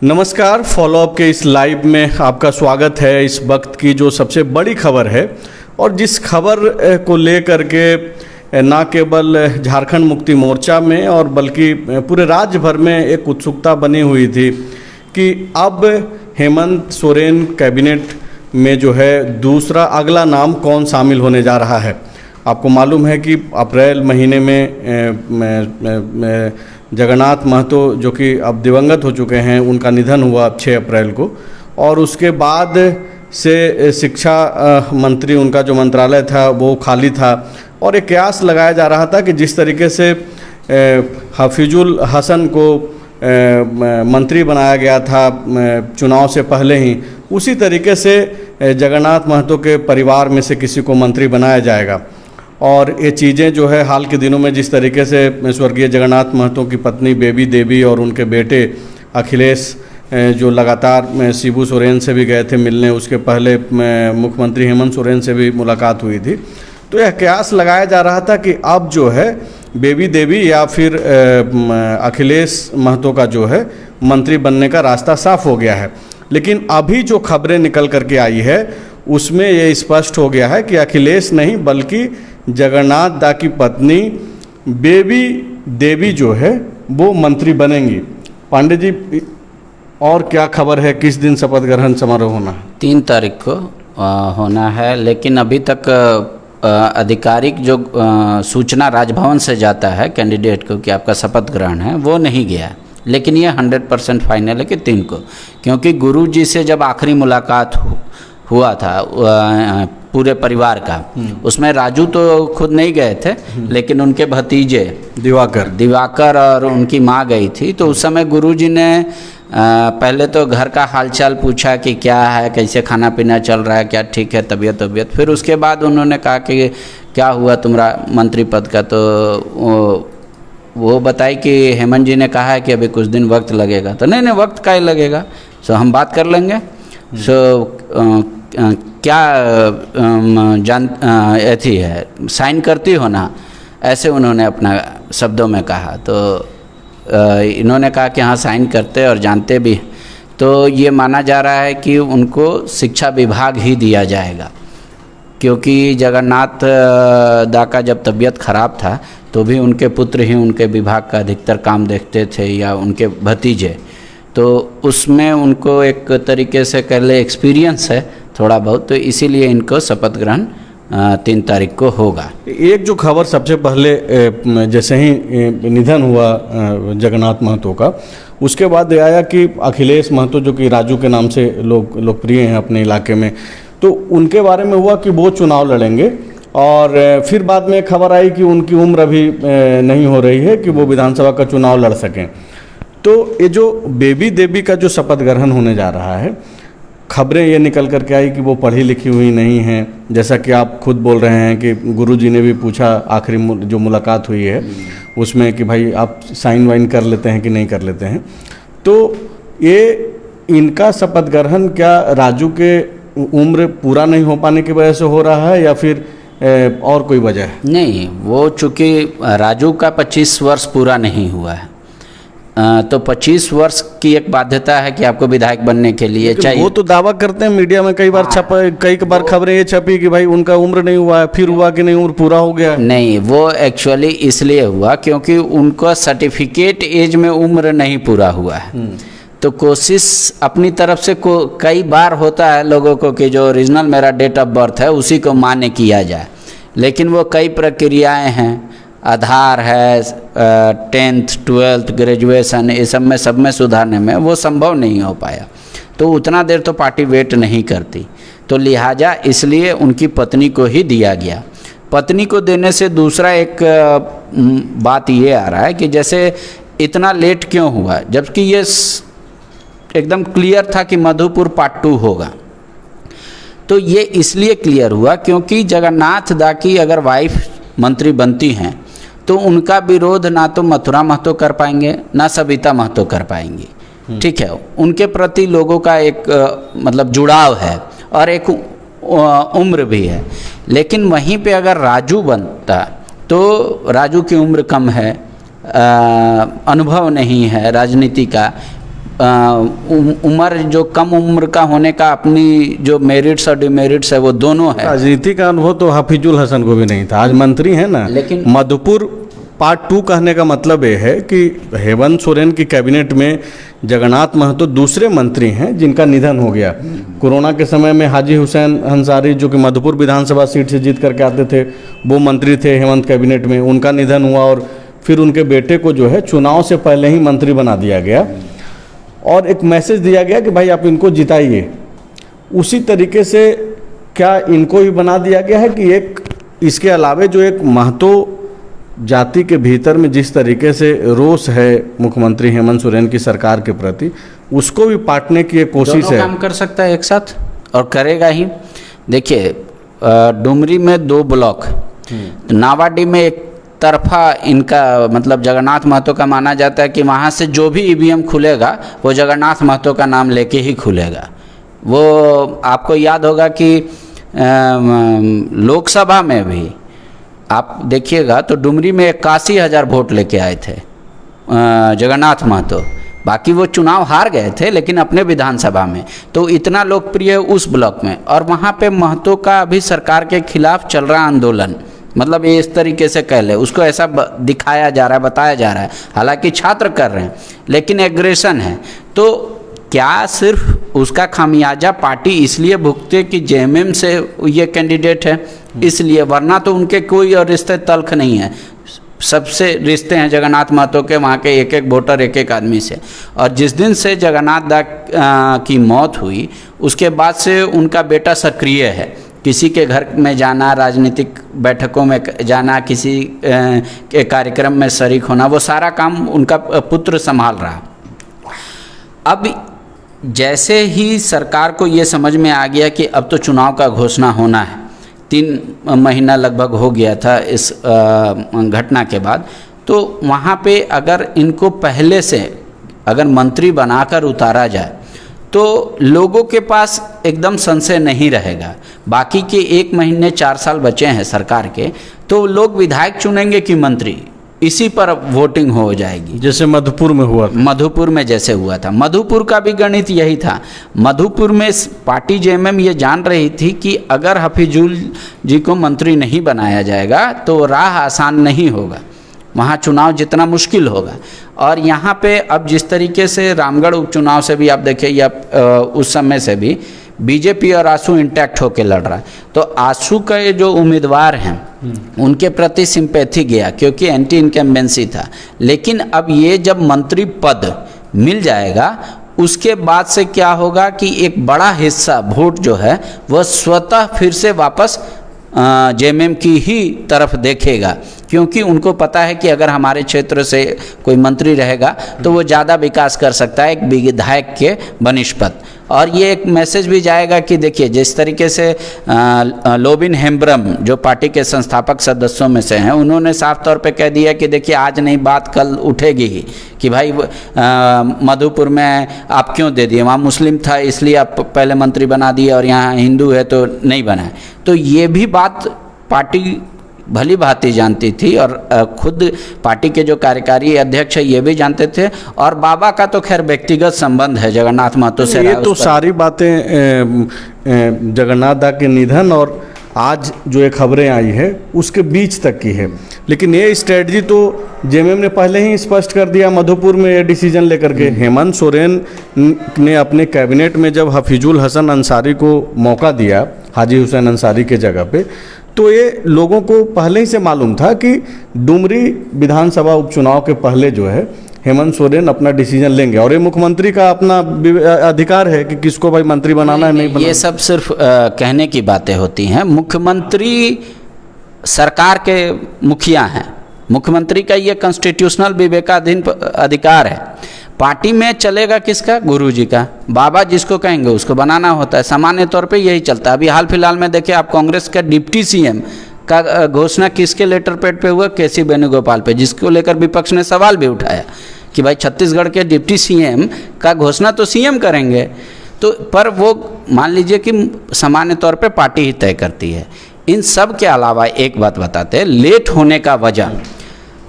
नमस्कार, फॉलोअप के इस लाइव में आपका स्वागत है। इस वक्त की जो सबसे बड़ी खबर है और जिस खबर को लेकर के ना केवल झारखंड मुक्ति मोर्चा में और बल्कि पूरे राज्य भर में एक उत्सुकता बनी हुई थी कि अब हेमंत सोरेन कैबिनेट में जो है दूसरा अगला नाम कौन शामिल होने जा रहा है। आपको मालूम है कि अप्रैल महीने में जगन्नाथ महतो जो कि अब दिवंगत हो चुके हैं, उनका निधन हुआ 6 अप्रैल को, और उसके बाद से शिक्षा मंत्री उनका जो मंत्रालय था वो खाली था और एक कयास लगाया जा रहा था कि जिस तरीके से हफीजुल हसन को मंत्री बनाया गया था चुनाव से पहले ही, उसी तरीके से जगन्नाथ महतो के परिवार में से किसी को मंत्री बनाया जाएगा। और ये चीज़ें जो है हाल के दिनों में जिस तरीके से स्वर्गीय जगन्नाथ महतो की पत्नी बेबी देवी और उनके बेटे अखिलेश जो लगातार शिबू सोरेन से भी गए थे मिलने, उसके पहले मुख्यमंत्री हेमंत सोरेन से भी मुलाकात हुई थी, तो यह कयास लगाया जा रहा था कि अब जो है बेबी देवी या फिर अखिलेश महतो का जो है मंत्री बनने का रास्ता साफ हो गया है। लेकिन अभी जो खबरें निकल करके आई है उसमें ये स्पष्ट हो गया है कि अखिलेश नहीं बल्कि जगन्नाथ दा की पत्नी बेबी देवी जो है वो मंत्री बनेंगी। पांडे जी, और क्या खबर है, किस दिन शपथ ग्रहण समारोह होना है? 3 तारीख को होना है, लेकिन अभी तक आधिकारिक जो सूचना राजभवन से जाता है कैंडिडेट को कि आपका शपथ ग्रहण है, वो नहीं गया। लेकिन ये 100% फाइनल है कि 3 को, क्योंकि गुरुजी से जब आखिरी मुलाकात हुआ था पूरे परिवार का, उसमें राजू तो खुद नहीं गए थे, लेकिन उनके भतीजे दिवाकर और उनकी माँ गई थी। तो उस समय गुरुजी ने पहले तो घर का हालचाल पूछा कि क्या है, कैसे खाना पीना चल रहा है, क्या ठीक है तबीयत। फिर उसके बाद उन्होंने कहा कि क्या हुआ तुम्हारा मंत्री पद का, तो वो बताई कि हेमंत जी ने कहा है कि अभी कुछ दिन वक्त लगेगा। तो नहीं वक्त का ही लगेगा, सो हम बात कर लेंगे। सो क्या ऐसी है, साइन करती हो ना, ऐसे उन्होंने अपना शब्दों में कहा। तो इन्होंने कहा कि हाँ साइन करते और जानते भी। तो ये माना जा रहा है कि उनको शिक्षा विभाग ही दिया जाएगा, क्योंकि जगन्नाथ दा का जब तबीयत ख़राब था तो भी उनके पुत्र ही उनके विभाग का अधिकतर काम देखते थे या उनके भतीजे। तो उसमें उनको एक तरीके से कह ले एक्सपीरियंस है थोड़ा बहुत, तो इसीलिए इनको शपथ ग्रहण 3 तारीख को होगा। एक जो खबर सबसे पहले जैसे ही निधन हुआ जगन्नाथ महतो का, उसके बाद आया कि अखिलेश महतो जो कि राजू के नाम से लोकप्रिय हैं अपने इलाके में, तो उनके बारे में हुआ कि वो चुनाव लड़ेंगे। और फिर बाद में खबर आई कि उनकी उम्र अभी नहीं हो रही है कि वो विधानसभा का चुनाव लड़ सकें। तो ये जो बेबी देवी का जो शपथ ग्रहण होने जा रहा है, खबरें ये निकल करके आई कि वो पढ़ी लिखी हुई नहीं हैं, जैसा कि आप खुद बोल रहे हैं कि गुरुजी ने भी पूछा आखिरी जो मुलाकात हुई है उसमें कि भाई आप साइन वाइन कर लेते हैं कि नहीं कर लेते हैं। तो ये इनका शपथ ग्रहण क्या राजू के उम्र पूरा नहीं हो पाने की वजह से हो रहा है या फिर और कोई वजह है? नहीं, वो चूँकि राजू का 25 वर्ष पूरा नहीं हुआ है, तो 25 वर्ष की एक बाध्यता है कि आपको विधायक बनने के लिए चाहिए। वो तो दावा करते हैं मीडिया में, कई बार खबरें ये छपी कि भाई उनका उम्र नहीं हुआ है, फिर हुआ कि नहीं उम्र पूरा हो गया। नहीं, वो एक्चुअली इसलिए हुआ क्योंकि उनका सर्टिफिकेट एज में उम्र नहीं पूरा हुआ है। तो कोशिश अपनी तरफ से कई बार होता है लोगों को कि जो ओरिजिनल मेरा डेट ऑफ बर्थ है उसी को मान्य किया जाए, लेकिन वो कई प्रक्रियाएं हैं, आधार है, 10th 12th ग्रेजुएशन, ये सब में सुधारने में वो संभव नहीं हो पाया। तो उतना देर तो पार्टी वेट नहीं करती, तो लिहाजा इसलिए उनकी पत्नी को ही दिया गया। पत्नी को देने से दूसरा एक बात ये आ रहा है कि जैसे इतना लेट क्यों हुआ, जबकि ये एकदम क्लियर था कि मधुपुर पार्ट 2 होगा। तो ये इसलिए क्लियर हुआ क्योंकि जगन्नाथ दा की अगर वाइफ मंत्री बनती हैं तो उनका विरोध ना तो मथुरा महतो कर पाएंगे ना सविता महतो कर पाएंगी। ठीक है, उनके प्रति लोगों का एक मतलब जुड़ाव है और एक उम्र भी है। लेकिन वहीं पे अगर राजू बनता तो राजू की उम्र कम है, अनुभव नहीं है राजनीति का, उम्र जो कम उम्र का होने का अपनी जो मेरिट्स और डिमेरिट्स है वो दोनों है। राजनीति का अनुभव तो हाफिजुल हसन को भी नहीं था, आज मंत्री है ना। लेकिन मधुपुर पार्ट 2 कहने का मतलब ये है कि हेमंत सोरेन की कैबिनेट में जगन्नाथ महतो दूसरे मंत्री हैं जिनका निधन हो गया। कोरोना के समय में हाजी हुसैन अंसारी जो कि मधुपुर विधानसभा सीट से जीत करके आते थे, वो मंत्री थे हेमंत कैबिनेट में, उनका निधन हुआ और फिर उनके बेटे को जो है चुनाव से पहले ही मंत्री बना दिया गया और एक मैसेज दिया गया कि भाई आप इनको जिताइए। उसी तरीके से क्या इनको ही बना दिया गया है कि एक इसके अलावे जो एक महतो जाति के भीतर में जिस तरीके से रोष है मुख्यमंत्री हेमंत सोरेन की सरकार के प्रति, उसको भी पाटने की एक कोशिश दोनों है। काम कर सकता है एक साथ और करेगा ही। देखिए डुमरी में 2 ब्लॉक, नावाडी में एक तरफा इनका मतलब जगन्नाथ महतो का माना जाता है कि वहाँ से जो भी ईवीएम खुलेगा वो जगन्नाथ महतो का नाम लेके ही खुलेगा। वो आपको याद होगा कि लोकसभा में भी आप देखिएगा तो डुमरी में 81,000 वोट लेके आए थे जगन्नाथ महतो। बाकी वो चुनाव हार गए थे लेकिन अपने विधानसभा में, तो इतना लोकप्रिय उस ब्लॉक में। और वहाँ पे महतो का अभी सरकार के खिलाफ चल रहा आंदोलन, मतलब ये इस तरीके से कह ले, उसको ऐसा दिखाया जा रहा है, बताया जा रहा है, हालांकि छात्र कर रहे हैं लेकिन एग्रेशन है। तो क्या सिर्फ उसका खामियाजा पार्टी इसलिए भुगते कि जेएमएम से ये कैंडिडेट है इसलिए, वरना तो उनके कोई और रिश्ते तल्ख नहीं है। सबसे रिश्ते हैं जगन्नाथ महतो के, वहाँ के एक एक वोटर एक एक आदमी से। और जिस दिन से जगन्नाथ दा की मौत हुई उसके बाद से उनका बेटा सक्रिय है, किसी के घर में जाना, राजनीतिक बैठकों में जाना, किसी के कार्यक्रम में शरीक होना, वो सारा काम उनका पुत्र संभाल रहा। अब जैसे ही सरकार को ये समझ में आ गया कि अब तो चुनाव का घोषणा होना है, 3 महीना लगभग हो गया था इस घटना के बाद, तो वहाँ पे अगर इनको पहले से अगर मंत्री बनाकर उतारा जाए तो लोगों के पास एकदम संशय नहीं रहेगा। बाकी के 1 महीने 4 साल बचे हैं सरकार के, तो लोग विधायक चुनेंगे कि मंत्री, इसी पर वोटिंग हो जाएगी। जैसे मधुपुर में हुआ था। मधुपुर में जैसे हुआ था, मधुपुर का भी गणित यही था। मधुपुर में पार्टी जेएमएम ये जान रही थी कि अगर हफीजुल जी को मंत्री नहीं बनाया जाएगा तो राह आसान नहीं होगा, वहाँ चुनाव जितना मुश्किल होगा। और यहाँ पे अब जिस तरीके से रामगढ़ उपचुनाव से भी आप देखिए या उस समय से भी बीजेपी और आसू इंटैक्ट होकर लड़ रहा है, तो आसू के जो उम्मीदवार हैं उनके प्रति सिंपैथी गया क्योंकि एंटी इनकम्बेंसी था। लेकिन अब ये जब मंत्री पद मिल जाएगा उसके बाद से क्या होगा कि एक बड़ा हिस्सा वोट जो है वह स्वतः फिर से वापस जेएमएम की ही तरफ देखेगा, क्योंकि उनको पता है कि अगर हमारे क्षेत्र से कोई मंत्री रहेगा तो वो ज़्यादा विकास कर सकता है एक विधायक के बनिस्पत। और ये एक मैसेज भी जाएगा कि देखिए जिस तरीके से लोबिन हेम्ब्रम जो पार्टी के संस्थापक सदस्यों में से हैं, उन्होंने साफ तौर पे कह दिया कि देखिए आज नहीं बात कल उठेगी ही कि भाई मधुपुर में आप क्यों दे दिए, वहाँ मुस्लिम था इसलिए आप पहले मंत्री बना दिए और यहाँ हिंदू है तो नहीं बनाए। तो ये भी बात पार्टी भली भांति जानती थी और खुद पार्टी के जो कार्यकारी अध्यक्ष है ये भी जानते थे। और बाबा का तो खैर व्यक्तिगत संबंध है जगन्नाथ महतो से। ये तो सारी बातें जगन्नाथ दा के निधन और आज जो ये खबरें आई है उसके बीच तक की है, लेकिन ये स्ट्रेटजी तो जेएमएम ने पहले ही स्पष्ट कर दिया मधुपुर में ये डिसीजन लेकर के। हेमंत सोरेन ने अपने कैबिनेट में जब हफीजुल हसन अंसारी को मौका दिया हाजी हुसैन अंसारी के जगह पे, तो ये लोगों को पहले ही से मालूम था कि डुमरी विधानसभा उपचुनाव के पहले जो है हेमंत सोरेन अपना डिसीजन लेंगे और ये मुख्यमंत्री का अपना अधिकार है कि किसको भाई मंत्री बनाना है नहीं बनाना। ये सब सिर्फ कहने की बातें होती हैं। मुख्यमंत्री सरकार के मुखिया हैं, मुख्यमंत्री का ये कॉन्स्टिट्यूशनल विवेकाधीन अधिकार है। पार्टी में चलेगा किसका, गुरुजी का, बाबा जिसको कहेंगे उसको बनाना होता है, सामान्य तौर पे यही चलता है। अभी हाल फिलहाल में देखिए आप कांग्रेस का डिप्टी सीएम का घोषणा किसके लेटर पैड पे हुआ, केसी वेणुगोपाल पे, जिसको लेकर विपक्ष ने सवाल भी उठाया कि भाई छत्तीसगढ़ के डिप्टी सीएम का घोषणा तो सीएम करेंगे, तो पर वो मान लीजिए कि सामान्य तौर पे पार्टी ही तय करती है। इन सब के अलावा एक बात बताते हैं, लेट होने का वजह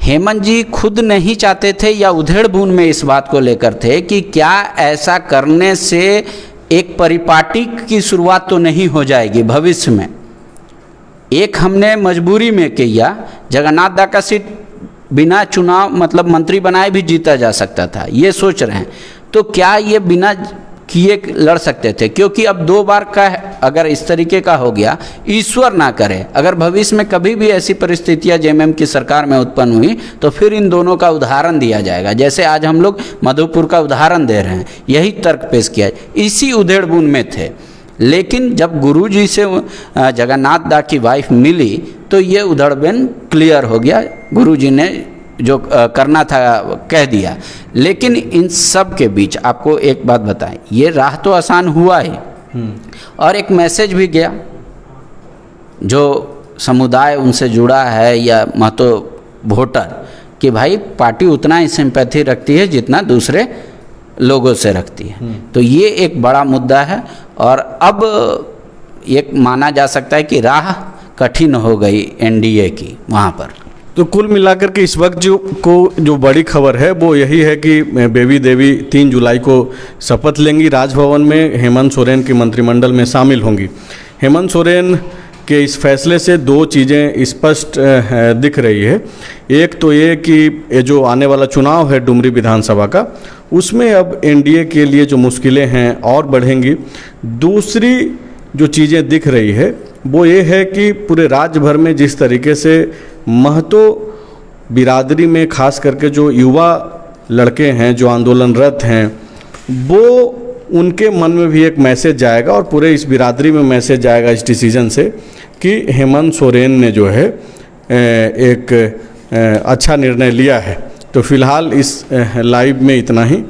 हेमंत जी खुद नहीं चाहते थे या उधेड़-बुन में इस बात को लेकर थे कि क्या ऐसा करने से एक परिपाटी की शुरुआत तो नहीं हो जाएगी भविष्य में। एक हमने मजबूरी में किया, जगन्नाथ दा का सीट बिना चुनाव मतलब मंत्री बनाए भी जीता जा सकता था, ये सोच रहे हैं। तो क्या ये बिना किए लड़ सकते थे? क्योंकि अब 2 बार का अगर इस तरीके का हो गया, ईश्वर ना करे अगर भविष्य में कभी भी ऐसी परिस्थितियां जेएमएम की सरकार में उत्पन्न हुई तो फिर इन दोनों का उदाहरण दिया जाएगा, जैसे आज हम लोग मधुपुर का उदाहरण दे रहे हैं। यही तर्क पेश किया, इसी उधेड़-बुन में थे। लेकिन जब गुरुजी से जगन्नाथ दा की वाइफ मिली तो ये उधेड़-बुन क्लियर हो गया, गुरुजी ने जो करना था कह दिया। लेकिन इन सब के बीच आपको एक बात बताएं, ये राह तो आसान हुआ ही और एक मैसेज भी गया जो समुदाय उनसे जुड़ा है या महतो वोटर कि भाई पार्टी उतना ही सिंपैथी रखती है जितना दूसरे लोगों से रखती है। तो ये एक बड़ा मुद्दा है और अब एक माना जा सकता है कि राह कठिन हो गई एनडीए की वहाँ पर। तो कुल मिलाकर के इस वक्त जो बड़ी खबर है वो यही है कि बेबी देवी 3 जुलाई को शपथ लेंगी, राजभवन में हेमंत सोरेन की मंत्रिमंडल में शामिल होंगी। हेमंत सोरेन के इस फैसले से 2 चीज़ें स्पष्ट दिख रही है। एक तो ये कि ये जो आने वाला चुनाव है डुमरी विधानसभा का, उसमें अब एनडीए के लिए जो मुश्किलें हैं और बढ़ेंगी। दूसरी जो चीज़ें दिख रही है वो ये है कि पूरे राज्य भर में जिस तरीके से महतो बिरादरी में खास करके जो युवा लड़के हैं जो आंदोलनरत हैं, वो उनके मन में भी एक मैसेज जाएगा और पूरे इस बिरादरी में मैसेज जाएगा इस डिसीजन से कि हेमंत सोरेन ने जो है एक अच्छा निर्णय लिया है। तो फिलहाल इस लाइव में इतना ही।